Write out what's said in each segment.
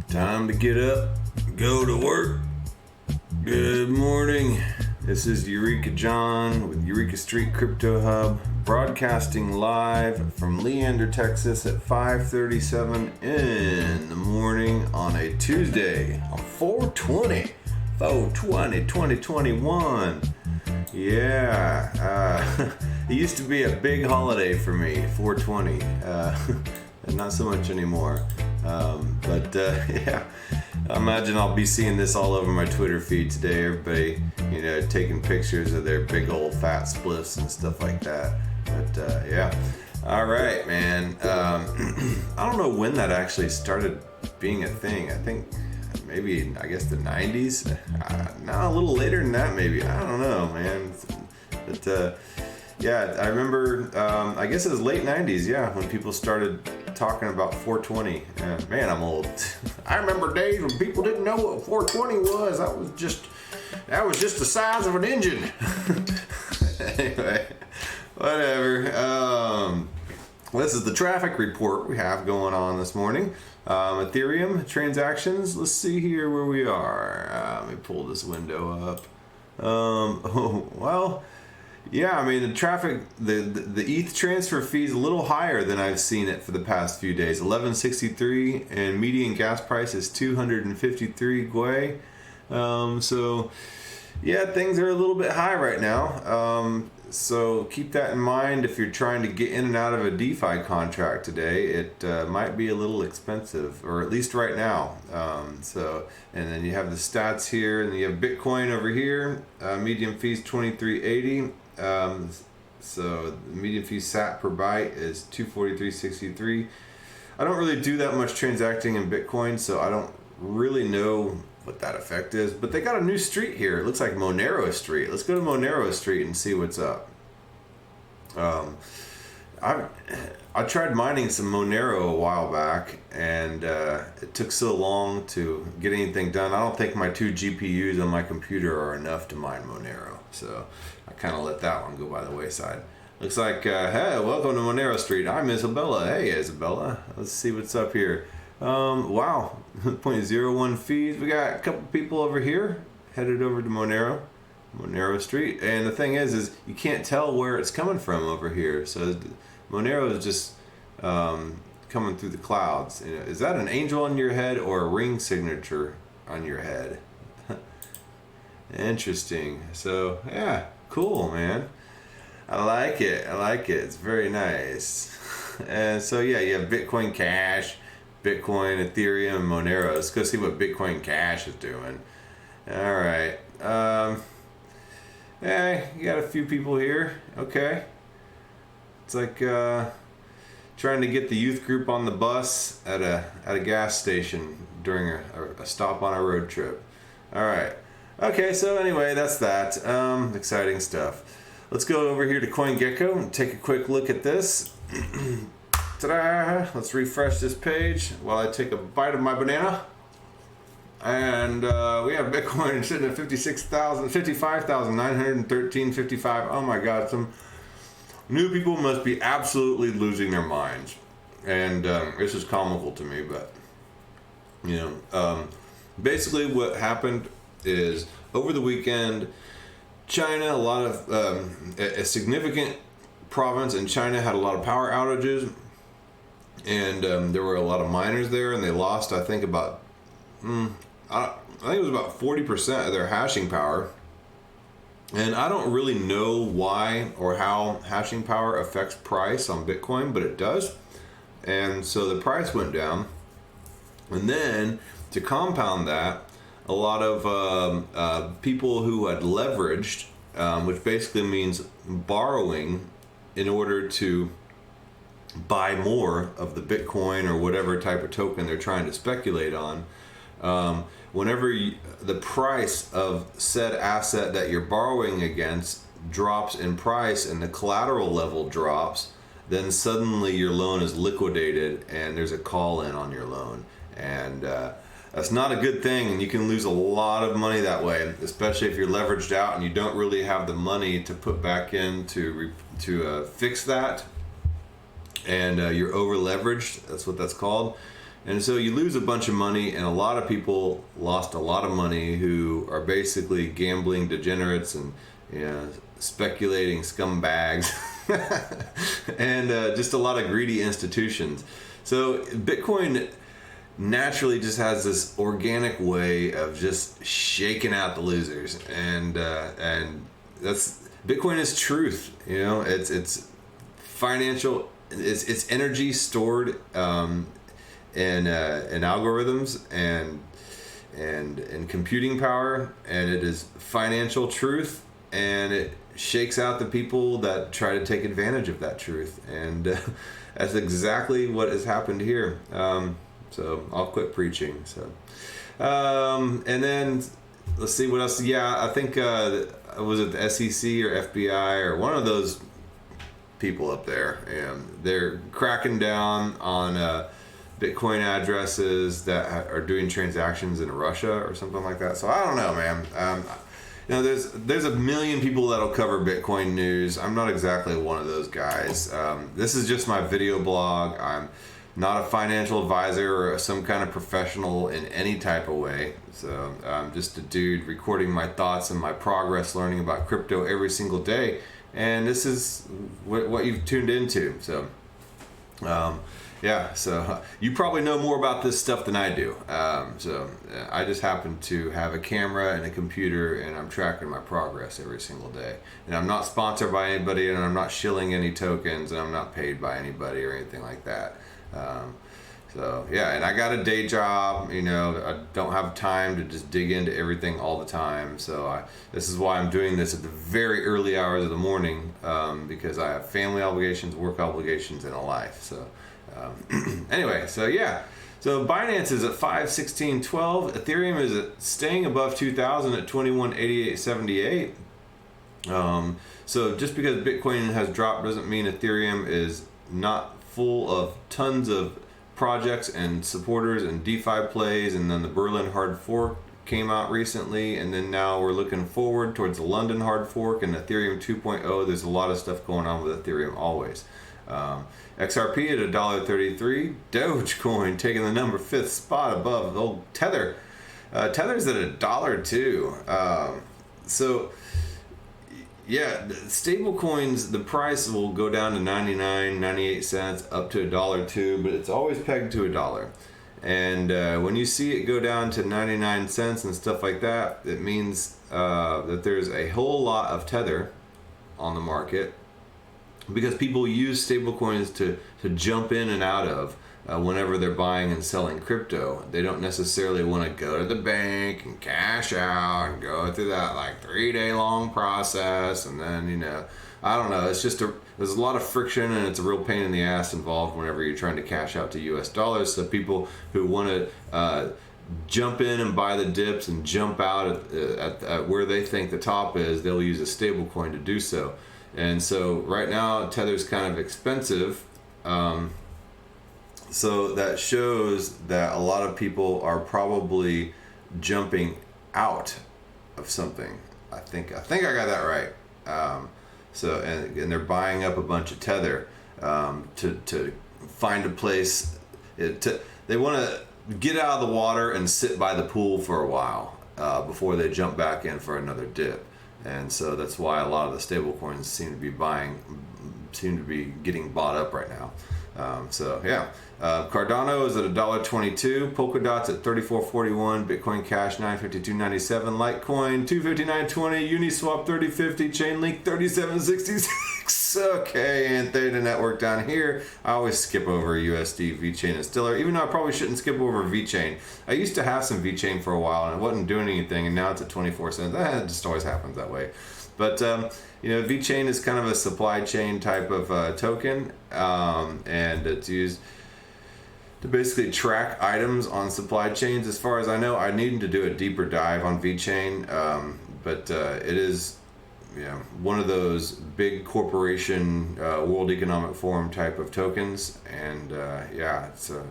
Time to get up, go to work. Good morning. This is Eureka John with Eureka Street Crypto Hub, broadcasting live from Leander, Texas at 5:37 in the morning on a Tuesday on 4/20/2021. Yeah, it used to be a big holiday for me, 4/20. Not so much anymore. Yeah, I imagine I'll be seeing this all over my Twitter feed today. Everybody, taking pictures of their big old fat spliffs and stuff like that. But yeah, all right, man. I don't know when that actually started being a thing. I think maybe, I guess the 90s. No, a little later than that, maybe. I don't know, man. But yeah, I remember. I guess it was late 90s. Yeah, when people started talking about 420. Man, I'm old. I remember days when people didn't know what 420 was. That was just the size of an engine. Anyway, whatever. This is the traffic report we have going on this morning. Ethereum transactions. Let's see here where we are. Let me pull this window up. Well. Yeah, I mean, the traffic, the ETH transfer fee is a little higher than I've seen it for the past few days. 11.63, and median gas price is 253 Gwei. So, yeah, things are a little bit high right now. So keep that in mind if you're trying to get in and out of a DeFi contract today. It might be a little expensive, or at least right now. And then you have the stats here, and you have Bitcoin over here. Median fee is 23.80. So the median fee sat per byte is 243.63. I don't really do that much transacting in Bitcoin, so I don't really know what that effect is. But they got a new street here. It looks like Monero Street. Let's go to Monero Street and see what's up. I tried mining some Monero a while back, and it took so long to get anything done. I don't think my 2 GPUs on my computer are enough to mine Monero, so I kind of let that one go by the wayside. Looks like, hey, welcome to Monero Street. I'm Isabella. Hey, Isabella. Let's see what's up here. Wow, 0.01 fees. We got a couple people over here headed over to Monero Street, and the thing is you can't tell where it's coming from over here. So Monero is just coming through the clouds. Is that an angel on your head or a ring signature on your head? Interesting. So yeah, cool, man. I like it. It's very nice. And so yeah, you have Bitcoin Cash, Bitcoin, Ethereum, Monero. Let's go see what Bitcoin Cash is doing. All right. Yeah, you got a few people here. Okay. It's like trying to get the youth group on the bus at a gas station during a stop on a road trip. All right. Okay, so anyway, that's that. Exciting stuff. Let's go over here to CoinGecko and take a quick look at this. Ta-da! Let's refresh this page while I take a bite of my banana. And we have Bitcoin sitting at 55,913.55. Oh my God, some new people must be absolutely losing their minds. And this is comical to me, but basically what happened is over the weekend, China, a significant province in China had a lot of power outages, and there were a lot of miners there, and they lost, I think, about I think it was about 40% of their hashing power. And I don't really know why or how hashing power affects price on Bitcoin, but it does. And so the price went down. And then to compound that, a lot of people who had leveraged, which basically means borrowing in order to buy more of the Bitcoin or whatever type of token they're trying to speculate on, whenever the price of said asset that you're borrowing against drops in price and the collateral level drops, then suddenly your loan is liquidated and there's a call in on your loan. And that's not a good thing, and you can lose a lot of money that way, especially if you're leveraged out and you don't really have the money to put back in to fix that, and you're over leveraged. That's what that's called. And so you lose a bunch of money, and a lot of people lost a lot of money who are basically gambling degenerates and, you know, speculating scumbags and just a lot of greedy institutions. So Bitcoin naturally just has this organic way of just shaking out the losers, and that's Bitcoin is truth. You know, it's financial. It's energy stored in algorithms and computing power, and it is financial truth, and it shakes out the people that try to take advantage of that truth, and that's exactly what has happened here. So I'll quit preaching. So and then let's see what else. Yeah, I think was it the SEC or FBI or one of those people up there, and they're cracking down on Bitcoin addresses that are doing transactions in Russia or something like that. So I don't know, man. You know, there's a million people that'll cover Bitcoin news. I'm not exactly one of those guys. This is just my video blog. I'm not a financial advisor or some kind of professional in any type of way. So I'm just a dude recording my thoughts and my progress learning about crypto every single day. And this is what you've tuned into. So yeah, so you probably know more about this stuff than I do. So I just happen to have a camera and a computer, and I'm tracking my progress every single day. And I'm not sponsored by anybody, and I'm not shilling any tokens, and I'm not paid by anybody or anything like that. So yeah, and I got a day job. You know, I don't have time to just dig into everything all the time. So this is why I'm doing this at the very early hours of the morning, because I have family obligations, work obligations, and a life. So. Anyway, so yeah, so Binance is at 516.12. Ethereum is staying above 2,000 at 2188.78. So just because Bitcoin has dropped doesn't mean Ethereum is not full of tons of projects and supporters and DeFi plays. And then the Berlin hard fork came out recently, and then now we're looking forward towards the London hard fork and Ethereum 2.0. There's a lot of stuff going on with Ethereum always. XRP at $1.33. Dogecoin taking the number 5th spot above old Tether. Tether's at $1 so yeah, stable coins, the price will go down to 99 cents up to $1 but it's always pegged to $1. And when you see it go down to 99 cents and stuff like that, it means that there's a whole lot of Tether on the market, because people use stablecoins to jump in and out of whenever they're buying and selling crypto. They don't necessarily want to go to the bank and cash out and go through that like 3-day long process, and then, you know, I don't know, it's just there's a lot of friction, and it's a real pain in the ass involved whenever you're trying to cash out to US dollars. So people who want to jump in and buy the dips and jump out at where they think the top is, they'll use a stablecoin to do so. And so right now Tether's kind of expensive, so that shows that a lot of people are probably jumping out of something. I think I got that right. So and they're buying up a bunch of Tether to find a place. They want to get out of the water and sit by the pool for a while before they jump back in for another dip. And so that's why a lot of the stable coins seem to be getting bought up right now. So yeah, Cardano is at $1.22, Polkadot's at $34.41, Bitcoin Cash $952.97, Litecoin $259.20, Uniswap $30.50, Chainlink $37.66. Okay, and Theta Network down here. I always skip over USD, VeChain, and Stellar, even though I probably shouldn't skip over VeChain. I used to have some VeChain for a while, and it wasn't doing anything, and now it's at 24 cents. That just always happens that way. But you know, VeChain is kind of a supply chain type of token, and it's used to basically track items on supply chains. As far as I know, I need to do a deeper dive on VeChain, but it is, you know, one of those big corporation World Economic Forum type of tokens, and yeah, it's a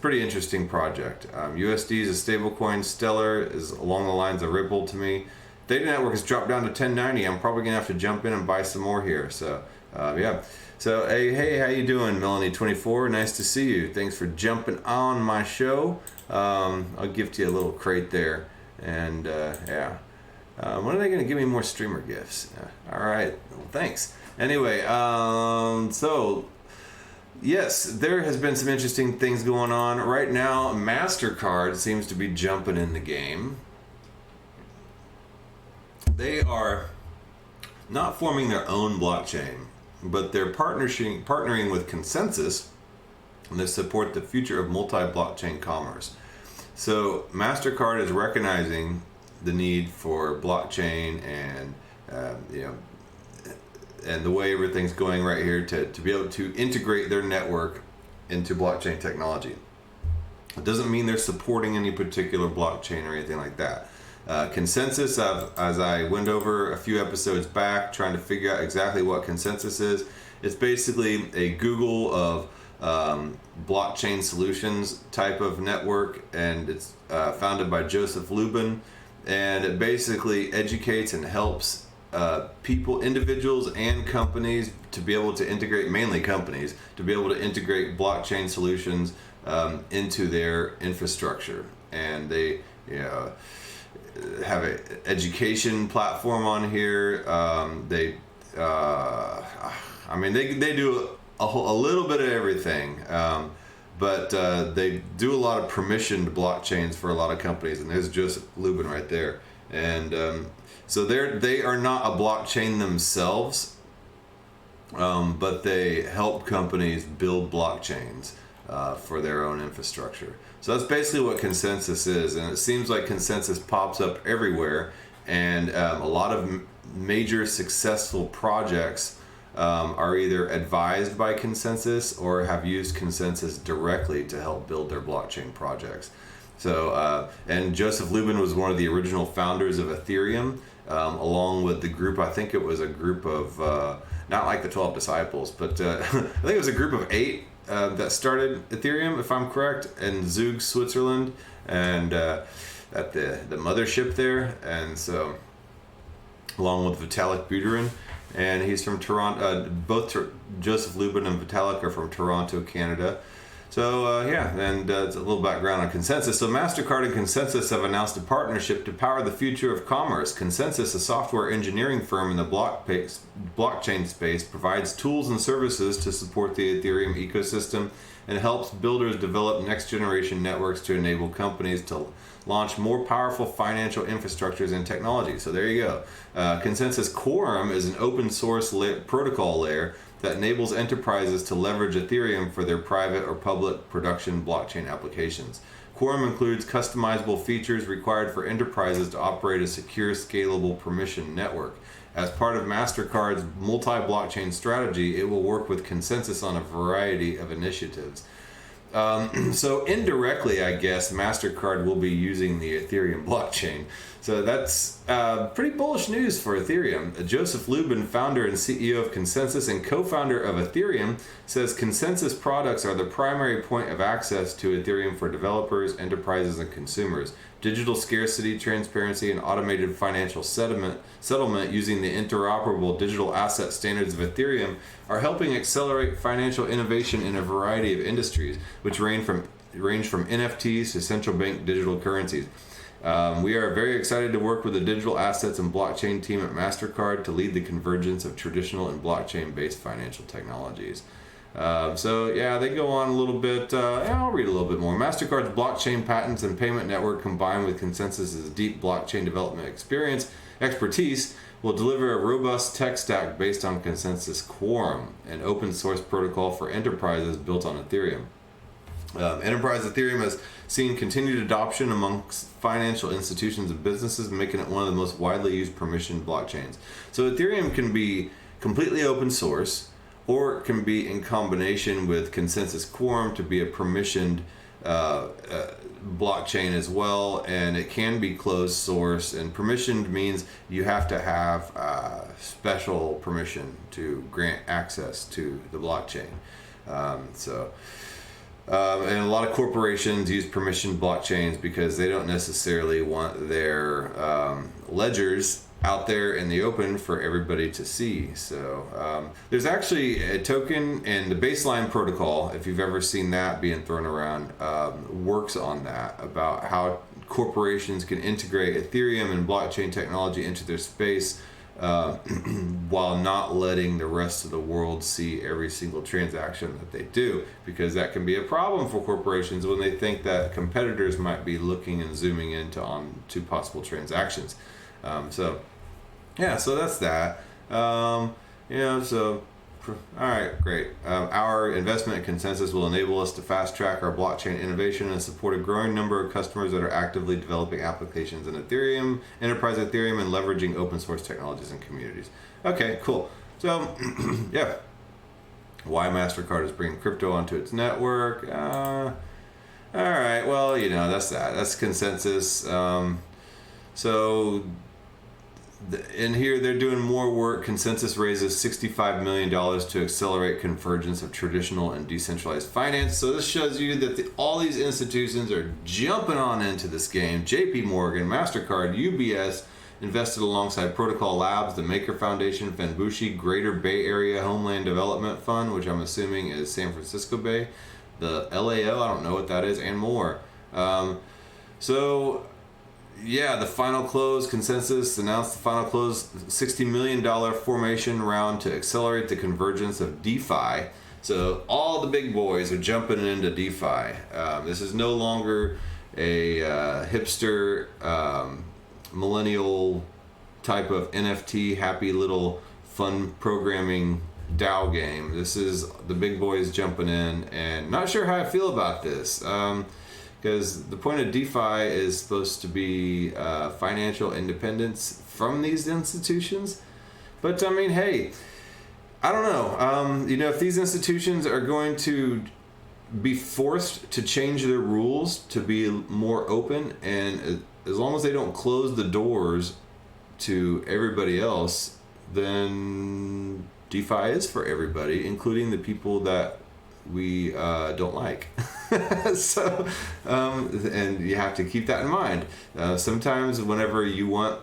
pretty interesting project. USD is a stable coin. Stellar is along the lines of Ripple to me. Theta Network has dropped down to 10.90. I'm probably gonna have to jump in and buy some more here. So Yeah. So hey, how you doing, Melanie24? Nice to see you. Thanks for jumping on my show. I'll gift you a little crate there, and yeah. When are they going to give me more streamer gifts? All right. Well, thanks. Anyway, so yes, there has been some interesting things going on right now. Mastercard seems to be jumping in the game. They are not forming their own blockchain, but they're partnering with Consensys to support the future of multi-blockchain commerce. So Mastercard is recognizing the need for blockchain and and the way everything's going right here to be able to integrate their network into blockchain technology. It doesn't mean they're supporting any particular blockchain or anything like that. Consensys, as I went over a few episodes back, trying to figure out exactly what Consensys is, it's basically a Google of blockchain solutions type of network, and it's founded by Joseph Lubin, and it basically educates and helps people, individuals and companies to be able to integrate, mainly companies, to be able to integrate blockchain solutions into their infrastructure. And they have an education platform on here. They do a little bit of everything, but they do a lot of permissioned blockchains for a lot of companies, and there's Joseph Lubin right there. And so they are not a blockchain themselves, but they help companies build blockchains for their own infrastructure. So that's basically what Consensys is, and it seems like Consensys pops up everywhere, and a lot of major successful projects are either advised by Consensys or have used Consensys directly to help build their blockchain projects. So, and Joseph Lubin was one of the original founders of Ethereum, along with the group, I think it was a group of, not like the 12 disciples, but I think it was a group of 8 that started Ethereum, if I'm correct, in Zug, Switzerland, and at the mothership there. And so, along with Vitalik Buterin, and he's from Toronto. Joseph Lubin and Vitalik are from Toronto, Canada. So and it's a little background on Consensys. So Mastercard and Consensys have announced a partnership to power the future of commerce. Consensys, a software engineering firm in the blockchain space, provides tools and services to support the Ethereum ecosystem and helps builders develop next-generation networks to enable companies to launch more powerful financial infrastructures and technology. So there you go. Consensys Quorum is an open source protocol layer that enables enterprises to leverage Ethereum for their private or public production blockchain applications. Quorum includes customizable features required for enterprises to operate a secure, scalable, permission network. As part of Mastercard's multi-blockchain strategy, it will work with Consensys on a variety of initiatives. So indirectly, I guess, Mastercard will be using the Ethereum blockchain. So that's pretty bullish news for Ethereum. Joseph Lubin, founder and CEO of Consensys and co-founder of Ethereum, says Consensys products are the primary point of access to Ethereum for developers, enterprises, and consumers. Digital scarcity, transparency, and automated financial settlement using the interoperable digital asset standards of Ethereum are helping accelerate financial innovation in a variety of industries, which range from NFTs to central bank digital currencies. We are very excited to work with the digital assets and blockchain team at Mastercard to lead the convergence of traditional and blockchain-based financial technologies. So yeah, they go on a little bit. I'll read a little bit more. Mastercard's blockchain patents and payment network, combined with Consensys's deep blockchain development expertise, will deliver a robust tech stack based on Consensys Quorum, an open source protocol for enterprises built on Ethereum. Enterprise Ethereum has seen continued adoption amongst financial institutions and businesses, making it one of the most widely used permissioned blockchains. So Ethereum can be completely open source, or it can be in combination with Consensys Quorum to be a permissioned blockchain as well, and it can be closed source. And permissioned means you have to have special permission to grant access to the blockchain. And a lot of corporations use permissioned blockchains because they don't necessarily want their ledgers out there in the open for everybody to see. So there's actually a token, and the baseline protocol, if you've ever seen that being thrown around, works on that, about how corporations can integrate Ethereum and blockchain technology into their space while not letting the rest of the world see every single transaction that they do, because that can be a problem for corporations when they think that competitors might be looking and zooming into onto possible transactions. So that's that. All right, great. Our investment in Consensys will enable us to fast track our blockchain innovation and support a growing number of customers that are actively developing applications in Ethereum, enterprise Ethereum, and leveraging open source technologies and communities. Okay, cool. So, yeah. Why Mastercard is bringing crypto onto its network. All right, well, that's that. That's Consensys. In here, they're doing more work. Consensys raises $65 million to accelerate convergence of traditional and decentralized finance. So this shows you that all these institutions are jumping on into this game. JP Morgan, Mastercard, UBS invested alongside Protocol Labs, the Maker Foundation, Fenbushi, Greater Bay Area Homeland Development Fund, which I'm assuming is San Francisco Bay, the LAO, I don't know what that is, and more. The final close, Consensys announced the final close, $60 million formation round to accelerate the convergence of DeFi. So all the big boys are jumping into DeFi. This is no longer a hipster, millennial type of NFT, happy little fun programming DAO game. This is the big boys jumping in, and not sure how I feel about this. Because the point of DeFi is supposed to be financial independence from these institutions. But I mean, hey, I don't know. If these institutions are going to be forced to change their rules to be more open, and as long as they don't close the doors to everybody else, then DeFi is for everybody, including the people that we don't like. And you have to keep that in mind. Sometimes whenever you want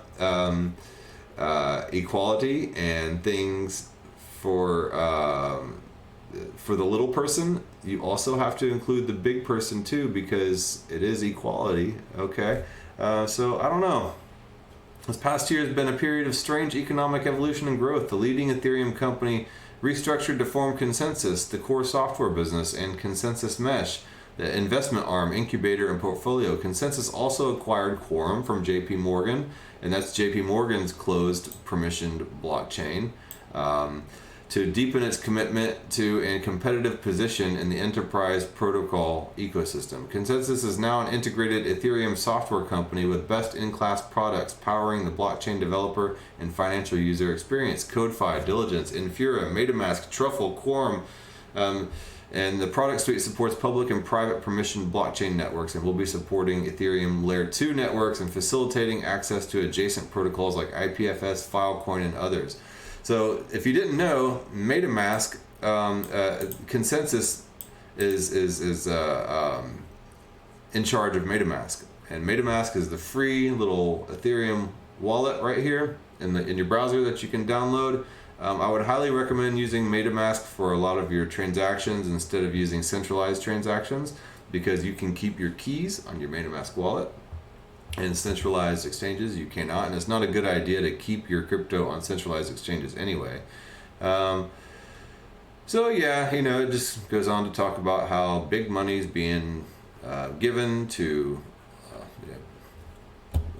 equality and things for the little person, you also have to include the big person too, because it is equality. Okay, so I don't know. This past year has been a period of strange economic evolution and growth. The leading Ethereum company restructured to form Consensys, the core software business, and Consensys Mesh, the investment arm, incubator, and portfolio. Consensys also acquired Quorum from JP Morgan, and that's JP Morgan's closed permissioned blockchain, to deepen its commitment to a competitive position in the enterprise protocol ecosystem. Consensys is now an integrated Ethereum software company with best-in-class products powering the blockchain developer and financial user experience. CodeFi, Diligence, Infura, MetaMask, Truffle, Quorum, and the product suite supports public and private permissioned blockchain networks, and will be supporting Ethereum Layer 2 networks and facilitating access to adjacent protocols like IPFS, Filecoin, and others. So if you didn't know, MetaMask, Consensys is in charge of MetaMask, and MetaMask is the free little Ethereum wallet right here in your browser that you can download. I would highly recommend using MetaMask for a lot of your transactions instead of using centralized transactions, because you can keep your keys on your MetaMask wallet. And centralized exchanges, you cannot, and it's not a good idea to keep your crypto on centralized exchanges anyway. It just goes on to talk about how big money is being given to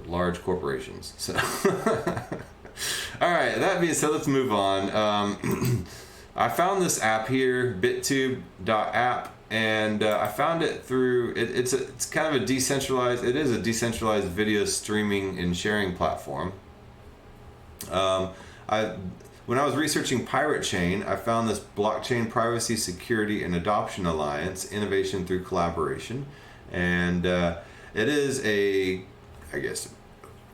large corporations. So, all right. That being said, let's move on. I found this app here, Bittube.app. And I found it through, it's kind of a decentralized video streaming and sharing platform. When I was researching Pirate Chain, I found this Blockchain Privacy, Security, and Adoption Alliance, Innovation Through Collaboration. And it is a,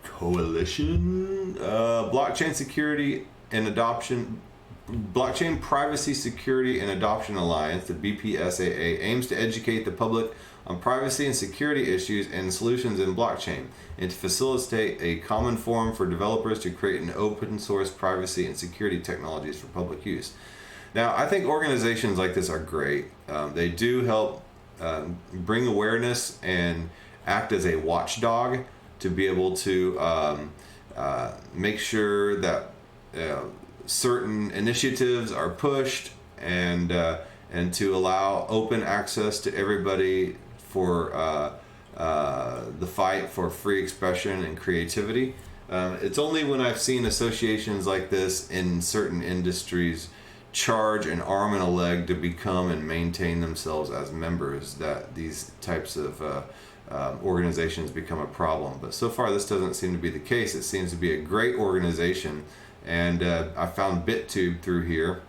coalition, blockchain security and adoption Blockchain Privacy, Security, and Adoption Alliance, the BPSAA, aims to educate the public on privacy and security issues and solutions in blockchain, and to facilitate a common forum for developers to create an open source privacy and security technologies for public use. Now, I think organizations like this are great. They do help bring awareness and act as a watchdog to be able to make sure that certain initiatives are pushed, and to allow open access to everybody for the fight for free expression and creativity. It's only when I've seen associations like this in certain industries charge an arm and a leg to become and maintain themselves as members that these types of organizations become a problem. But so far this doesn't seem to be the case. It seems to be a great organization, and I found Bittube through here,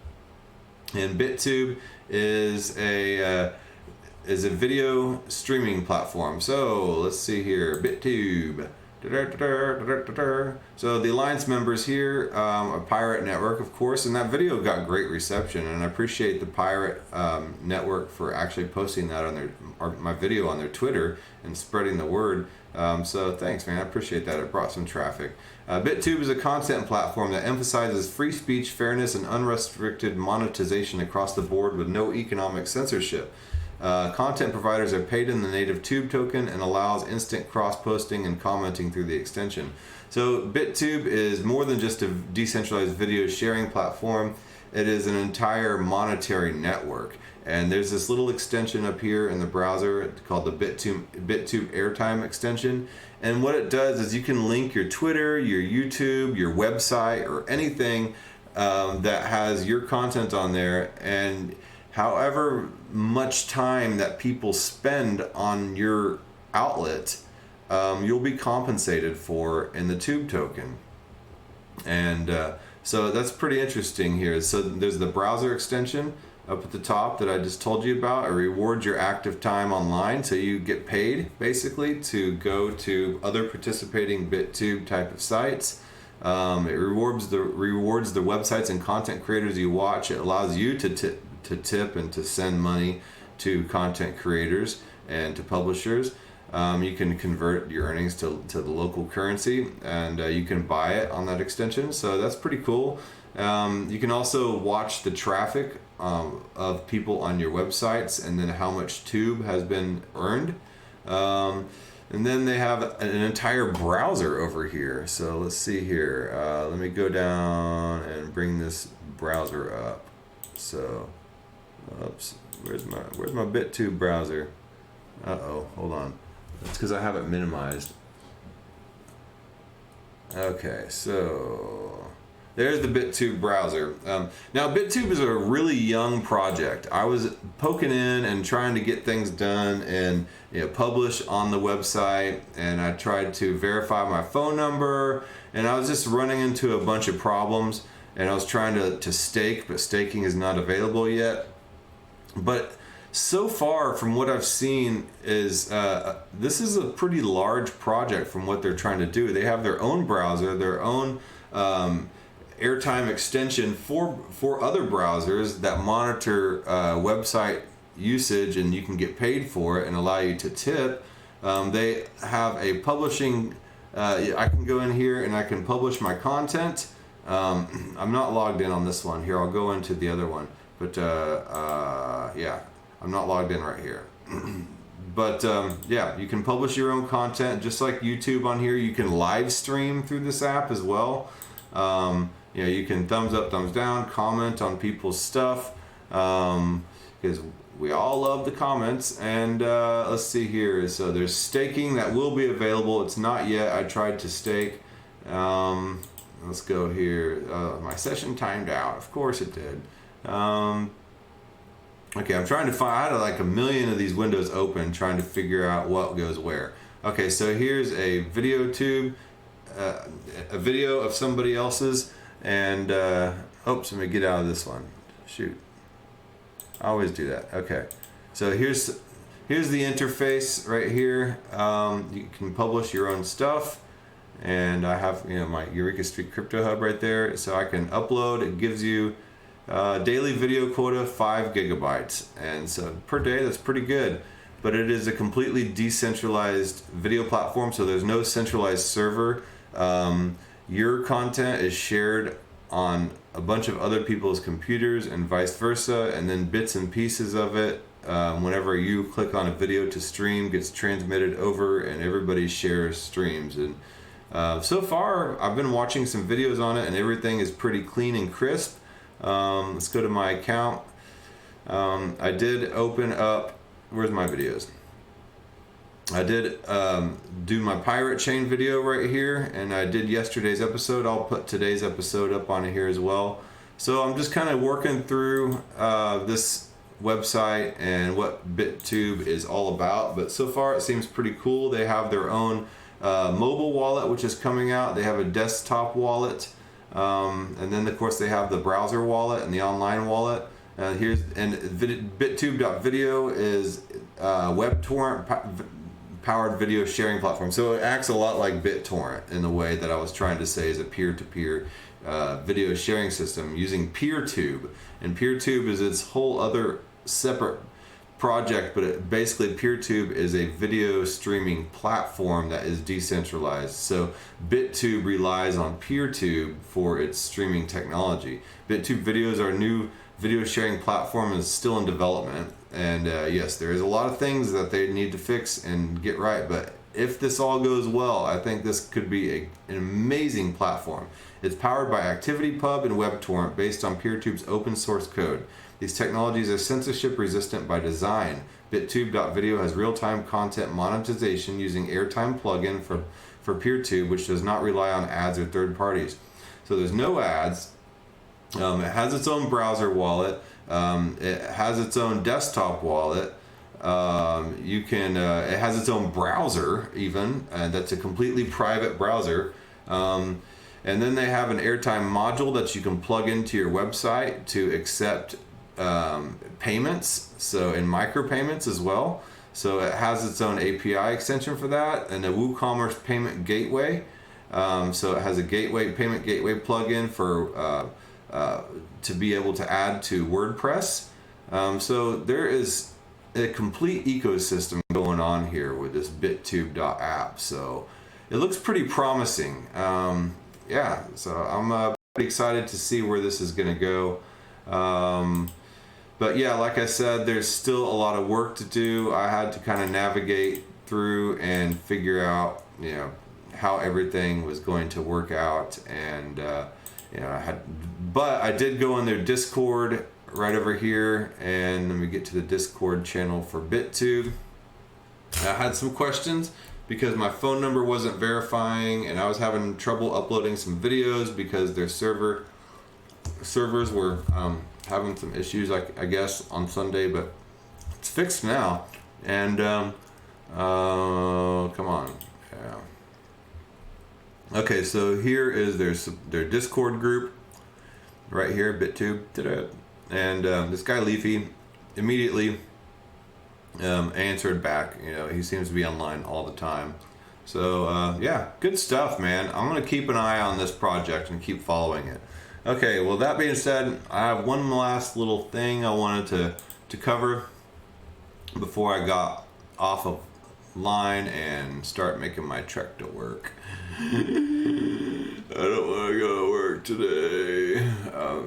and Bittube is a video streaming platform. So let's see here, Bittube. So the Alliance members here, a pirate network, of course, and that video got great reception, and I appreciate the pirate network for actually posting that on my video on their Twitter and spreading the word. So thanks, man. I appreciate that. It brought some traffic. Bittube is a content platform that emphasizes free speech, fairness, and unrestricted monetization across the board with no economic censorship. Content providers are paid in the native Tube token and allows instant cross-posting and commenting through the extension. So Bittube is more than just a decentralized video sharing platform. It is an entire monetary network. And there's this little extension up here in the browser called the Bittube Airtime extension. And what it does is you can link your Twitter, your YouTube, your website, or anything that has your content on there, and however much time that people spend on your outlet, you'll be compensated for in the Tube token. And so that's pretty interesting here. So there's the browser extension up at the top that I just told you about. It rewards your active time online, so you get paid basically to go to other participating Bittube type of sites. It rewards the websites and content creators you watch. It allows you to tip and to send money to content creators and to publishers. You can convert your earnings to the local currency, and you can buy it on that extension. So that's pretty cool. You can also watch the traffic of people on your websites, and then how much Tube has been earned. And then they have an entire browser over here. So let's see here. Let me go down and bring this browser up. So, oops, where's my Bittube browser? Uh-oh, hold on. That's because I have it minimized. Okay, so there's the Bittube browser. Now, Bittube is a really young project. I was poking in and trying to get things done and publish on the website, and I tried to verify my phone number, and I was just running into a bunch of problems, and I was trying to stake, but staking is not available yet. But so far, from what I've seen, is this is a pretty large project from what they're trying to do. They have their own browser, their own airtime extension for other browsers that monitor website usage, and you can get paid for it and allow you to tip. They have a publishing, I can go in here and I can publish my content. I'm not logged in on this one. Here, I'll go into the other one. But yeah, I'm not logged in right here. But yeah, you can publish your own content just like YouTube on here. You can live stream through this app as well. You can thumbs up, thumbs down, comment on people's stuff, because we all love the comments. And let's see here. So there's staking that will be available. It's not yet. I tried to stake. Let's go here. My session timed out. Of course it did. Okay, I'm trying to find, I had like a million of these windows open trying to figure out what goes where. Okay, so here's a video tube, a video of somebody else's, and oops, let me get out of this one. Shoot, I always do that. Okay, so here's the interface right here. You can publish your own stuff, and I have my Eureka Street Crypto Hub right there, so I can upload. It gives you Daily video quota 5 gigabytes, and so per day that's pretty good. But it is a completely decentralized video platform, so there's no centralized server. Your content is shared on a bunch of other people's computers and vice versa, and then bits and pieces of it, whenever you click on a video to stream, gets transmitted over, and everybody shares streams. And so far I've been watching some videos on it, and everything is pretty clean and crisp. Let's go to my account. I did open up, where's my videos? I did do my pirate chain video right here, and I did yesterday's episode. I'll put today's episode up on here as well. So I'm just kind of working through this website and what Bittube is all about, but so far it seems pretty cool. They have their own mobile wallet, which is coming out. They have a desktop wallet, and then of course they have the browser wallet and the online wallet. Bittube.video is WebTorrent powered video sharing platform. So it acts a lot like BitTorrent in the way that I was trying to say is a peer-to-peer video sharing system using PeerTube. And PeerTube is its whole other separate project, but basically PeerTube is a video streaming platform that is decentralized. So Bittube relies on PeerTube for its streaming technology. Bittube videos are new video sharing platform, is still in development, and yes, there is a lot of things that they need to fix and get right, but if this all goes well, I think this could be an amazing platform. It's powered by ActivityPub and WebTorrent based on PeerTube's open source code. These technologies are censorship resistant by design. Bittube.video has real-time content monetization using airtime plugin for PeerTube, which does not rely on ads or third parties. So there's no ads. It has its own browser wallet. It has its own desktop wallet. It has its own browser even, and that's a completely private browser. And then they have an airtime module that you can plug into your website to accept payments, so in micropayments as well. So it has its own API extension for that, and a WooCommerce payment gateway. So it has a payment gateway plugin for to be able to add to WordPress. So there is a complete ecosystem going on here with this Bittube.app. So it looks pretty promising. Yeah, so I'm pretty excited to see where this is going to go. But yeah, like I said, there's still a lot of work to do. I had to kind of navigate through and figure out, how everything was going to work out, and but I did go on their Discord right over here, and let me get to the Discord channel for Bittube. I had some questions because my phone number wasn't verifying, and I was having trouble uploading some videos because their servers were having some issues, I guess, on Sunday, but it's fixed now. And come on, yeah. Okay, so here is their Discord group right here, Bittube. And this guy Leafy immediately answered back. He seems to be online all the time. So yeah, good stuff, man. I'm gonna keep an eye on this project and keep following it. Okay, well, that being said, I have one last little thing I wanted to cover before I got off of line and start making my trek to work. I don't want to go to work today. I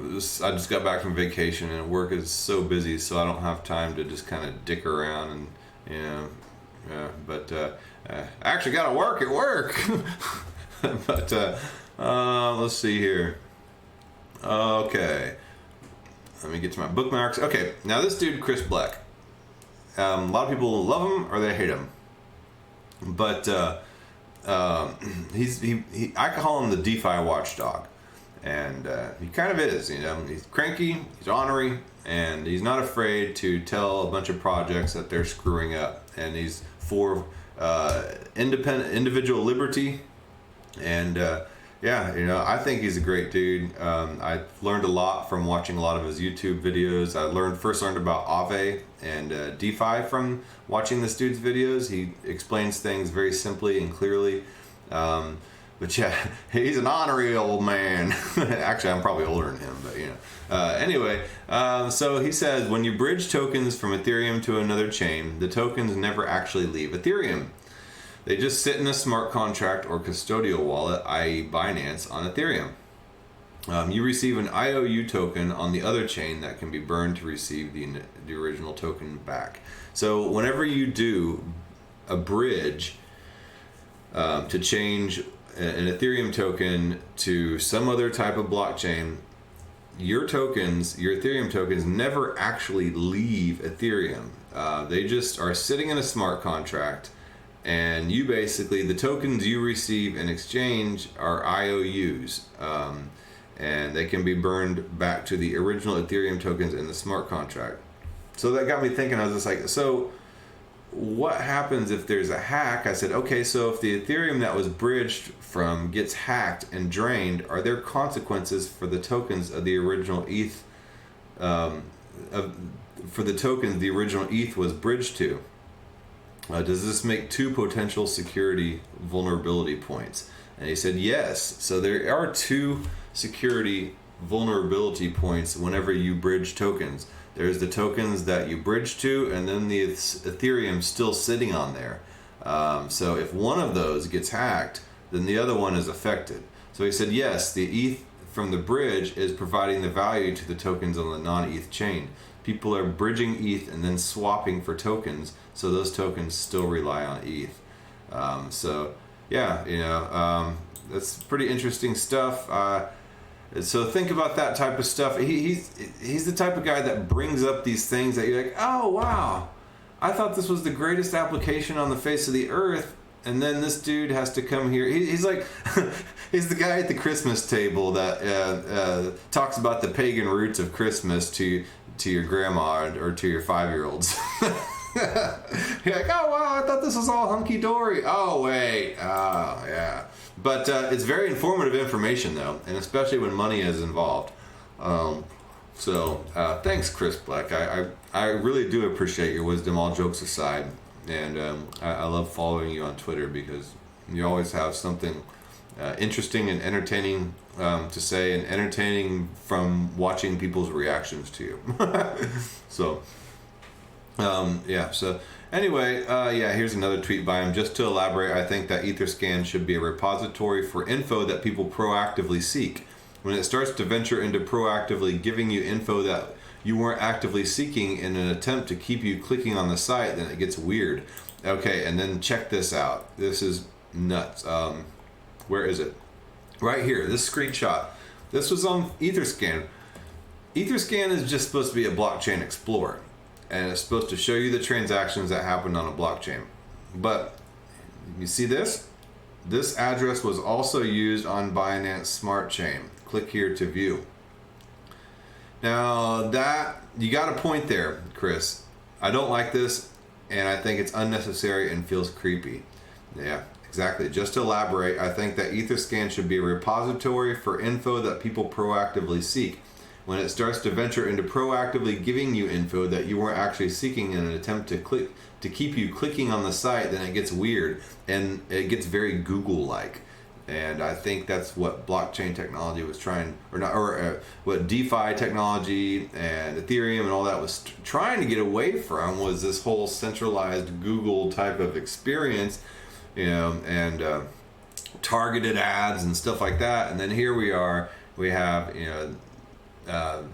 just got back from vacation, and work is so busy, so I don't have time to just kind of dick around and but I actually got to work at work. But let's see here. Okay, let me get to my bookmarks. Okay, now this dude Chris Blec, a lot of people love him or they hate him, but I call him the DeFi watchdog, and he kind of is. He's cranky, he's ornery, and he's not afraid to tell a bunch of projects that they're screwing up, and he's for individual liberty, and yeah, I think he's a great dude. I learned a lot from watching a lot of his YouTube videos. I first learned about Aave and DeFi from watching this dude's videos. He explains things very simply and clearly. But yeah, he's an honorary old man. Actually, I'm probably older than him, but you know. Anyway, so he says, when you bridge tokens from Ethereum to another chain, the tokens never actually leave Ethereum. They just sit in a smart contract or custodial wallet, i.e. Binance, on Ethereum. You receive an IOU token on the other chain that can be burned to receive the original token back. So whenever you do a bridge to change an Ethereum token to some other type of blockchain, your Ethereum tokens never actually leave Ethereum. They just are sitting in a smart contract, and you basically, the tokens you receive in exchange are IOUs, and they can be burned back to the original Ethereum tokens in the smart contract. So that got me thinking. I was just like, so what happens if there's a hack? I said, okay, so if the Ethereum that was bridged from gets hacked and drained, are there consequences for the tokens of the original ETH, for the tokens the original ETH was bridged to? Does this make 2 potential security vulnerability points? And he said yes. So there are 2 security vulnerability points whenever you bridge tokens. There's the tokens that you bridge to, and then the Ethereum still sitting on there. So if one of those gets hacked, then the other one is affected. So he said, yes, the ETH from the bridge is providing the value to the tokens on the non-ETH chain. People are bridging ETH and then swapping for tokens, so those tokens still rely on ETH. So yeah, you know, that's pretty interesting stuff. So think about that type of stuff. He's the type of guy that brings up these things that you're like, oh wow, I thought this was the greatest application on the face of the earth, and then this dude has to come here. He's like, he's the guy at the Christmas table that talks about the pagan roots of Christmas to your grandma or to your 5-year-olds. You're like, oh wow, I thought this was all hunky dory. Oh wait, oh yeah. But it's very informative information though, and especially when money is involved. So thanks, Chris Blec. I really do appreciate your wisdom, all jokes aside, and I love following you on Twitter because you always have something interesting and entertaining to say, and entertaining from watching people's reactions to you. So yeah, so anyway, yeah, here's another tweet by him. Just to elaborate, I think that Etherscan should be a repository for info that people proactively seek. When it starts to venture into proactively giving you info that you weren't actively seeking in an attempt to keep you clicking on the site, then it gets weird. Okay, and then check this out. This is nuts. Where is it? Right here, this screenshot. This was on Etherscan. Etherscan is just supposed to be a blockchain explorer, and it's supposed to show you the transactions that happened on a blockchain. But you see this? This address was also used on Binance Smart Chain. Click here to view. Now that, you got a point there, Chris. I don't like this, and I think it's unnecessary and feels creepy. Yeah, exactly. Just to elaborate, I think that Etherscan should be a repository for info that people proactively seek. When it starts to venture into proactively giving you info that you weren't actually seeking in an attempt to keep you clicking on the site, then it gets weird and it gets very Google-like. And I think that's what blockchain technology was trying, what DeFi technology and Ethereum and all that was trying to get away from, was this whole centralized Google type of experience, you know, and targeted ads and stuff like that. And then here we have, you know,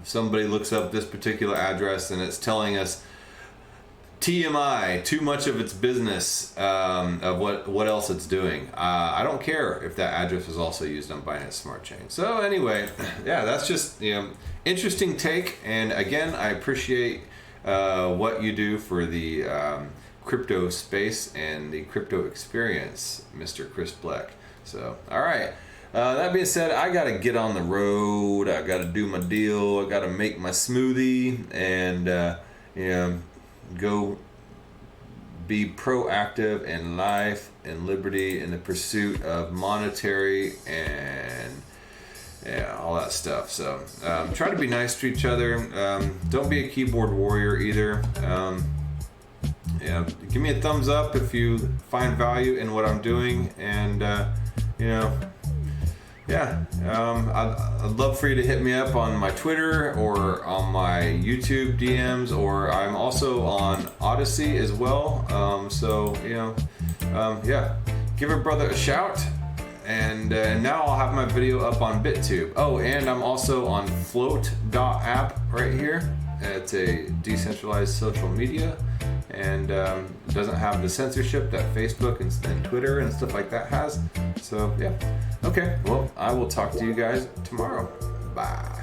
somebody looks up this particular address and it's telling us TMI, too much of its business, of what else it's doing. I don't care if that address is also used on Binance Smart Chain. So anyway, yeah, that's just, you know, interesting take. And again, I appreciate what you do for the crypto space and the crypto experience, Mr. Chris Blec. So, all right. That being said, I got to get on the road. I got to do my deal. I got to make my smoothie and, you know, go be proactive in life and liberty in the pursuit of monetary and all that stuff. So try to be nice to each other. Don't be a keyboard warrior either. Yeah, give me a thumbs up if you find value in what I'm doing, and you know, yeah, I'd love for you to hit me up on my Twitter or on my YouTube DMs, or I'm also on Odyssey as well. So, yeah, give a brother a shout. And now I'll have my video up on Bittube. Oh, and I'm also on float.app right here. It's a decentralized social media, and it doesn't have the censorship that Facebook and Twitter and stuff like that has. So, yeah. Okay, well, I will talk to you guys tomorrow. Bye.